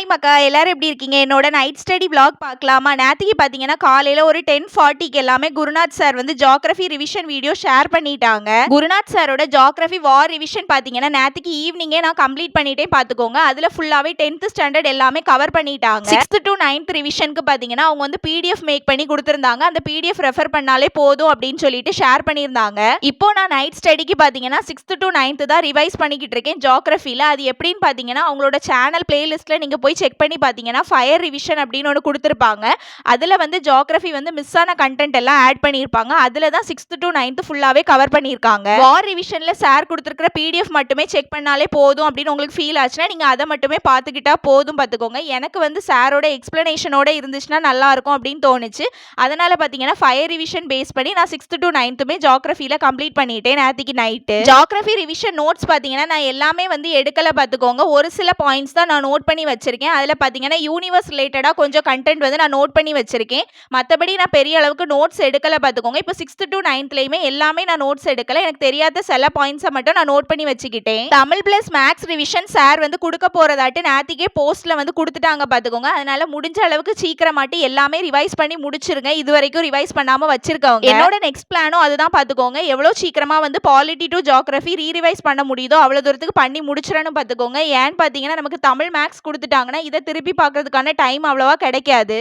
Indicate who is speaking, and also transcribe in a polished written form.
Speaker 1: Morning மக்கா, எல்லாரும் எப்படி இருக்கீங்க? என்னோட நைட் ஸ்டடி vlog பார்க்கலாமா? நேத்திக்கு பார்த்தீங்கன்னா காலையில ஒரு 10:40க்கு எல்லாமே குருநாத் சார் வந்து ஜியோகிராஃபி ரிவிஷன் வீடியோ ஷேர் பண்ணிட்டாங்க. குருநாத் சாரோட ஜியோகிராஃபி வார் ரிவிஷன் பார்த்தீங்கன்னா நேத்திக்கு ஈவினிங்கே நான் கம்ப்ளீட் பண்ணிட்டேன் பார்த்துக்கோங்க. அதுல ஃபுல்லாவே 10th ஸ்டாண்டர்ட் எல்லாமே கவர் பண்ணிட்டாங்க. 6th to 9th ரிவிஷனுக்கு பார்த்தீங்கன்னா அவங்க வந்து பிடிஎஃப் மேக் பண்ணி கொடுத்திருந்தாங்க. அந்த பிடிஎஃப் ரெஃபர் பண்ணாலே போதும் அப்படின்னு சொல்லிட்டு ஷேர் பண்ணியிருந்தாங்க. இப்போ நான் நைட் ஸ்டடிக்கு பார்த்தீங்கன்னா 6th to 9th தான் ரிவைஸ் பண்ணிக்கிட்டு இருக்கேன் ஜியோகிராஃபில. அது எப்படின்னு பார்த்தீங்கன்னா அவங்களோட சேனல் பிளேலிஸ்ட்ல நீங்க போய் செக் பண்ணி பார்த்தீங்கன்னா ஃபயர் ரிவிஷன் அப்படின்னு ஒன்று கொடுத்துருப்பாங்க. அதுல வந்து ஜியோகிராஃபி வந்து மிஸ் ஆன கண்டென்ட் எல்லாம் ஆட் பண்ணியிருப்பாங்க. அதுல தான் 6th to 9th ஃபுல்லாவே கவர் பண்ணியிருக்காங்க. வார் ரிவிஷன்ல சார் கொடுத்துருக்கிற பிடிஎஃப் மட்டுமே செக் பண்ணாலே போதும் அப்படின்னு உங்களுக்கு ஃபீல் ஆச்சுன்னா நீங்க அதை மட்டுமே பார்த்துக்கிட்டா போதும் பார்த்துக்கோங்க. எனக்கு வந்து சாரோட எக்ஸ்பிளனேஷனோட இருந்துச்சுன்னா நல்லா இருக்கும் அப்படின்னு தோணுச்சு. அதனால பார்த்தீங்கன்னா ஃபயர் ரிவிஷன் பேஸ் பண்ணி நான் 6th to 9thமே ஜியோகிராஃபில கம்ப்ளீட் பண்ணிட்டேன் நேத்திக்கு நைட்டு. ஜியோகிராஃபி ரிவிஷன் நோட்ஸ் பார்த்தீங்கன்னா நான் எல்லாமே வந்து எடுக்கல பார்த்துக்கோங்க. ஒரு சில பாயிண்ட்ஸ் தான் நான் நோட் பண்ணி வச்சிருக்கேன். அதில் பார்த்தீங்கன்னா யூனிவர்ஸ் ரிலேட்டடாக கொஞ்சம் கண்டென்ட் வந்து நான் நோட் பண்ணி வச்சிருக்கேன். மற்றபடி நான் பெரிய அளவுக்கு நோட்ஸ் எடுக்கல பார்த்துக்கோங்க. இப்போ 6th to 9thலையுமே எல்லாமே நான் நோட்ஸ் எடுக்கல. எனக்கு தெரியாத சில பாயிண்ட்ஸை மட்டும் நான் நோட் பண்ணி வச்சுக்கிட்டேன். Tamil plus maths revision sir வந்து கொடுக்க போறதாட்டு நேத்திக்கே போஸ்ட்ல வந்து கொடுத்துட்டாங்க பார்த்துக்கோங்க. அதனால முடிஞ்ச அளவுக்கு சீக்கிரமாட்டு எல்லாமே ரிவைஸ் பண்ணி முடிச்சிருங்க. இது வரைக்கும் ரிவைஸ் பண்ணாம வச்சிருக்கவங்க. என்னோட நெக்ஸ்ட் பிளானும் அதுதான் பார்த்துக்கோங்க. எவ்வளோ சீக்கிரமா வந்து பாலிட்டி டு ஜியோகிராஃபி ரீரிவைஸ் பண்ண முடியுதோ அவ்வளோ தூரத்துக்கு பண்ணி முடிச்சிடணும் பார்த்துக்கோங்க. ஏன்னு பார்த்தீங்கன்னா நமக்கு தமிழ் மேக்ஸ் கொடுத்துட்டாங்கன்னா இதை திருப்பி பார்க்கறதுக்கான டைம் அவ்வளோவா கிடைக்காது.